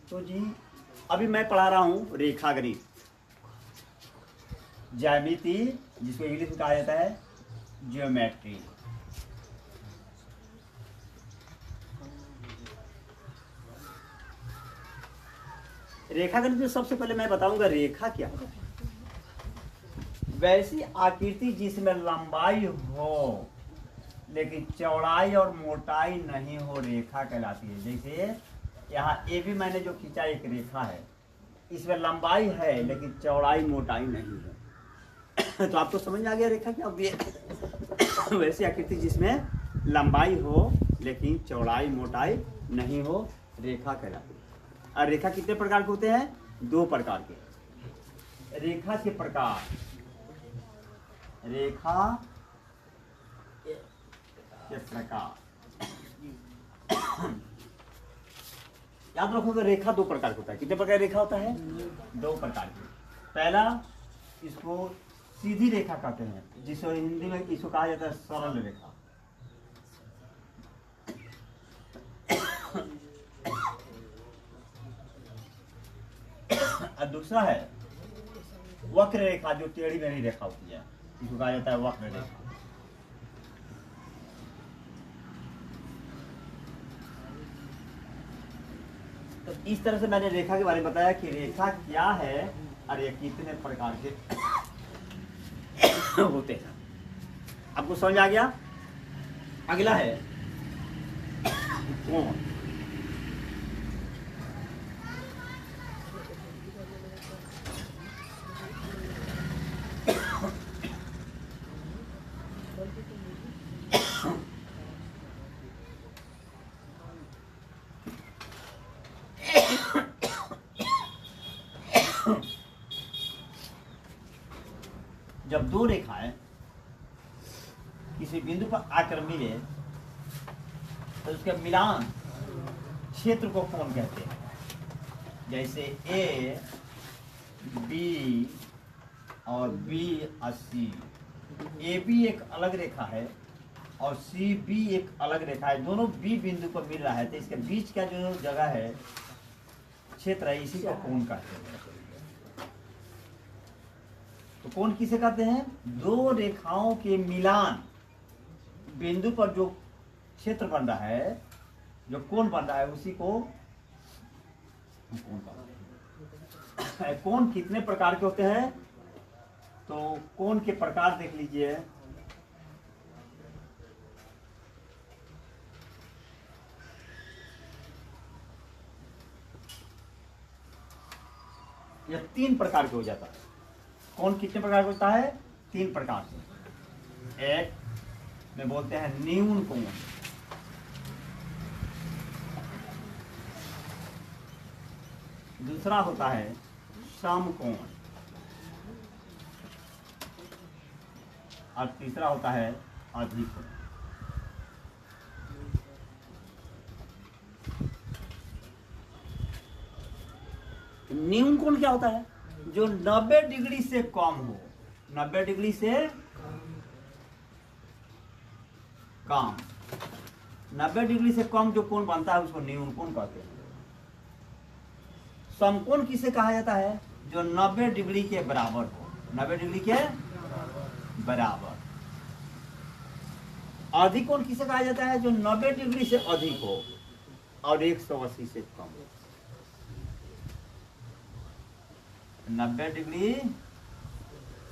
तो जी अभी मैं पढ़ा रहा हूँ रेखा गणित, ज्यामिति, जिसको इंग्लिश में कहा जाता है ज्योमेट्री। रेखा गणित में सबसे पहले मैं बताऊंगा रेखा क्या है। वैसी आकृति जिसमें लंबाई हो लेकिन चौड़ाई और मोटाई नहीं हो, रेखा कहलाती है। जैसे यहाँ ए भी मैंने जो खींचा एक रेखा है, इसमें लंबाई है लेकिन चौड़ाई मोटाई नहीं है। तो आपको समझ में आ गया रेखा क्या होती है। वैसी आकृति जिसमें लंबाई हो लेकिन चौड़ाई मोटाई नहीं हो, रेखा कहलाती है। और रेखा कितने प्रकार के होते हैं? 2 प्रकार के। रेखा के प्रकार, रेखा के प्रकार याद रखोगे, रेखा 2 प्रकार का होता है। कितने प्रकार रेखा होता है? 2 प्रकार की। पहला, इसको सीधी रेखा कहते हैं, जिसको हिंदी में इसको कहा जाता है सरल रेखा। और दूसरा है वक्र रेखा, जो टेढ़ी मेढ़ी रेखा होती है, इसको कहा जाता है वक्र रेखा। तो इस तरह से मैंने रेखा के बारे में बताया कि रेखा क्या है और ये कितने प्रकार के होते हैं। आपको समझ आ गया? अगला है कोण। जब 2 रेखाएं किसी बिंदु पर आकर मिले तो उसके मिलान क्षेत्र को कोण कहते हैं। जैसे ए बी और बी और सी। ए बी एक अलग रेखा है और सी बी एक अलग रेखा है, दोनों बी बिंदु पर मिल रहा है, तो इसके बीच का जो जगह है, क्षेत्र है, इसी को कोण कहते हैं। तो कोण किसे कहते हैं? 2 रेखाओं के मिलान बिंदु पर जो क्षेत्र बन रहा है, जो कोण बन रहा है, उसी को कोण कहते हैं। कोण कितने प्रकार के होते हैं? तो कोण के प्रकार देख लीजिए। यह 3 प्रकार के हो जाता है। कोण कितने प्रकार का होता है? 3 प्रकार से। एक में बोलते हैं न्यून कोण, दूसरा होता है समकोण, और तीसरा होता है अधिक कोण। न्यून कोण क्या होता है? जो 90 डिग्री से कम हो। 90 डिग्री से कम, 90 डिग्री से कम जो कोण बनता है उसको न्यून कोण कहते हैं। समकोण किसे कहा जाता है? जो 90 डिग्री के बराबर हो। 90 डिग्री के बराबर। अधिक कोण किसे कहा जाता है? जो 90 डिग्री से अधिक हो और 180 से कम हो। 90 डिग्री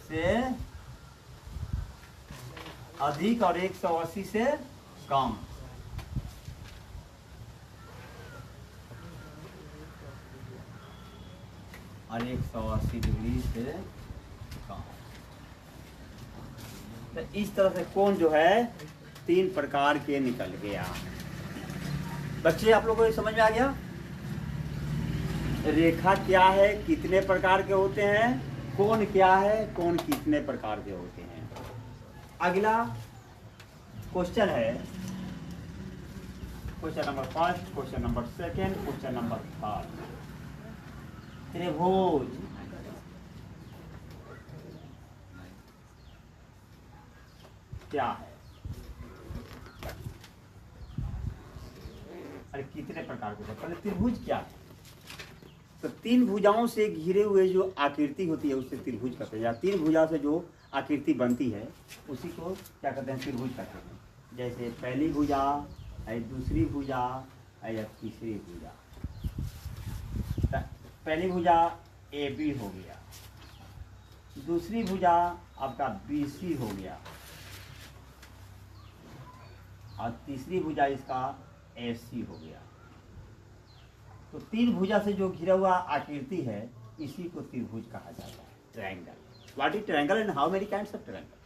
से अधिक और 180 से कम। और 180 डिग्री से कम। तो इस तरह से कोण जो है 3 प्रकार के निकल गया। बच्चे आप लोगों को समझ में आ गया? रेखा क्या है, कितने प्रकार के होते हैं, कोण क्या है, कोण कितने प्रकार के होते हैं। अगला क्वेश्चन है, question number 1, question number 2, question number 3। त्रिभुज क्या है? अरे कितने प्रकार के होते हैं? पहले त्रिभुज क्या है? तो तीन भुजाओं से घिरे हुए जो आकृति होती है उससे त्रिभुज कहते हैं, या तीन भुजा से जो आकृति बनती है उसी को क्या कहते हैं, त्रिभुज कहते हैं। जैसे पहली भुजा, दूसरी भुजा या तीसरी भुजा। पहली भुजा AB हो गया, दूसरी भुजा आपका BC हो गया, और तीसरी भुजा इसका AC हो गया। तो तीन भुजा से जो घिरा हुआ आकृति है इसी को त्रिभुज कहा जाता है, triangle. What is triangle and how many kinds of triangle?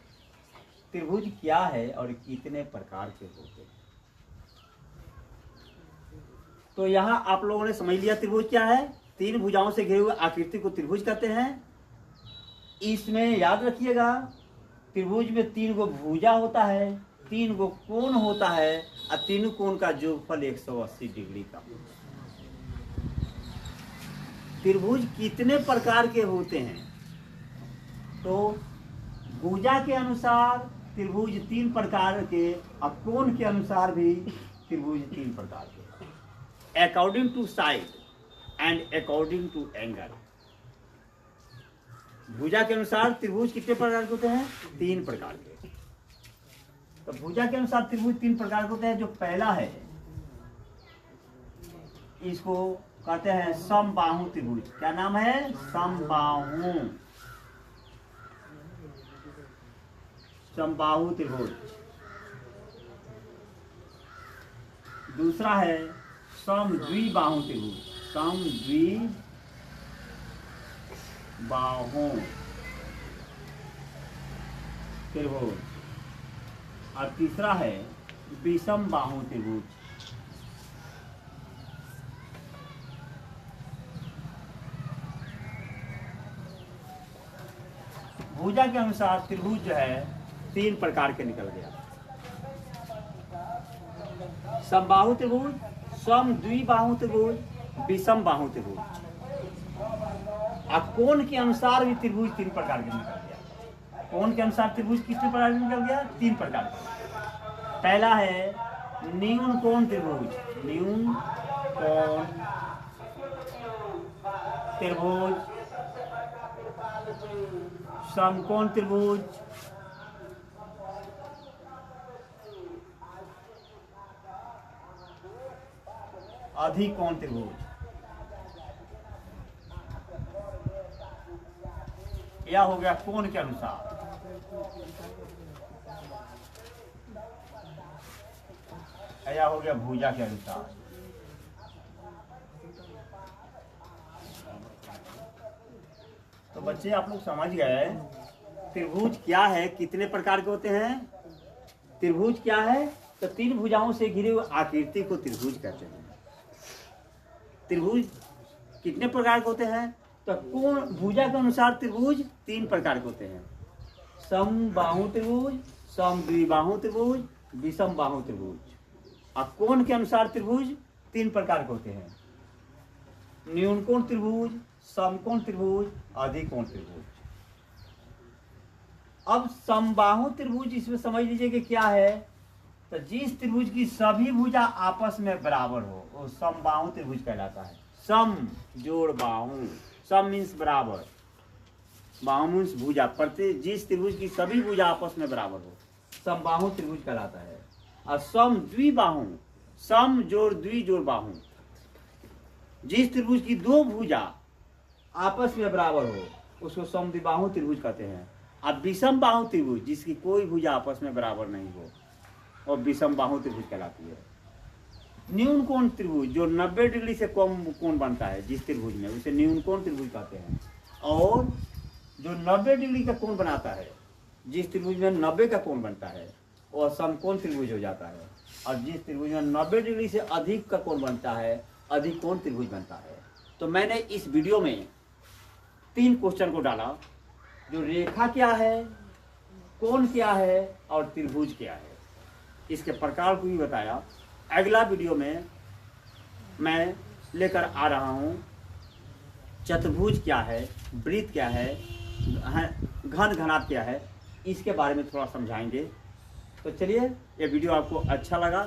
त्रिभुज क्या है और कितने प्रकार के होते हैं? तो यहाँ आप लोगों ने समझ लिया त्रिभुज क्या है। तीन भुजाओं से घिरे हुए आकृति को त्रिभुज कहते हैं। इसमें याद रखिएगा त्रिभुज में तीन गो भुजा होता है, तीन गो कोण होता है, और तीनों कोण का जोगफल 180 डिग्री का होता है। त्रिभुज कितने प्रकार के होते हैं? तो भुजा के अनुसार त्रिभुज तीन प्रकार के, और कोण के अनुसार भी त्रिभुज तीन प्रकार के, according to side and according to angle. भुजा के अनुसार त्रिभुज कितने प्रकार के होते हैं? तीन प्रकार के। तो भुजा के अनुसार त्रिभुज तीन प्रकार के होते हैं। जो पहला है इसको कहते हैं समबाहु त्रिभुज। क्या नाम है? समबाहु, समबाहु त्रिभुज। दूसरा है समद्विबाहु त्रिभुज, समद्विबाहु त्रिभुज। और तीसरा है विषमबाहु त्रिभुज। भुजा के अनुसार त्रिभुज जो है तीन प्रकार के निकल गया। समबाहु त्रिभुज, समद्विबाहु त्रिभुज, विषमबाहु त्रिभुज। और कोण के अनुसार भी त्रिभुज तीन प्रकार के निकल गया। कोण के अनुसार त्रिभुज कितने प्रकार के निकल गया? तीन प्रकार के। पहला है न्यून कोण त्रिभुज, न्यून कोण त्रिभुज, समकोण त्रिभुज, अधिकोण त्रिभुज। यह हो गया कोण के अनुसार। यह हो गया भुजा के अनुसार। तो बच्चे आप लोग समझ गए त्रिभुज क्या है, कितने प्रकार के होते हैं। त्रिभुज क्या है? तो तीन भुजाओं से घिरे हुए आकृति को त्रिभुज कहते हैं। त्रिभुज कितने प्रकार के होते हैं? तो कोण भुजा के अनुसार त्रिभुज तीन प्रकार के होते हैं। समबाहु त्रिभुज, समद्विबाहु त्रिभुज, विषमबाहु त्रिभुज। और कोण के अनुसार त्रिभुज तीन प्रकार के होते हैं। न्यून कोण त्रिभुज, समकोण त्रिभुज, अधिकोण त्रिभुज। अब समबाहु त्रिभुज इसमें समझ लीजिए कि क्या है। तो जिस त्रिभुज की सभी भुजा आपस में बराबर हो वो समबाहु त्रिभुज कहलाता है। सम जोड़ बाहु, सम मीन्स बराबर, बाहु मीन्स भुजा। प्रति जिस त्रिभुज की सभी भुजा आपस में बराबर हो समबाहु त्रिभुज कहलाता है। और सम द्विबाहु, सम जोड़ द्वि जोड़ बाहु, जिस त्रिभुज की दो भुजा आपस में बराबर हो उसको समद्विबाहु त्रिभुज कहते हैं। अब विषम बाहु त्रिभुज जिसकी कोई भुजा आपस में बराबर नहीं हो और विषम बाहु त्रिभुज कहलाती है। न्यून कोण त्रिभुज जो 90 डिग्री से कम कोण बनता है जिस त्रिभुज में उसे न्यून कोण त्रिभुज कहते हैं। और जो 90 डिग्री का कोण बनाता है जिस त्रिभुज में 90 का कोण बनता है वह समकोण त्रिभुज हो जाता है। और जिस त्रिभुज में 90 डिग्री से अधिक का कोण बनता है अधिकोण त्रिभुज बनता है। तो मैंने इस वीडियो में 3 क्वेश्चन को डाला, जो रेखा क्या है, कोण क्या है और त्रिभुज क्या है, इसके प्रकार को भी बताया। अगला वीडियो में मैं लेकर आ रहा हूँ चतुर्भुज क्या है, वृत्त क्या है, घन घनाभ क्या है, इसके बारे में थोड़ा समझाएंगे। तो चलिए, ये वीडियो आपको अच्छा लगा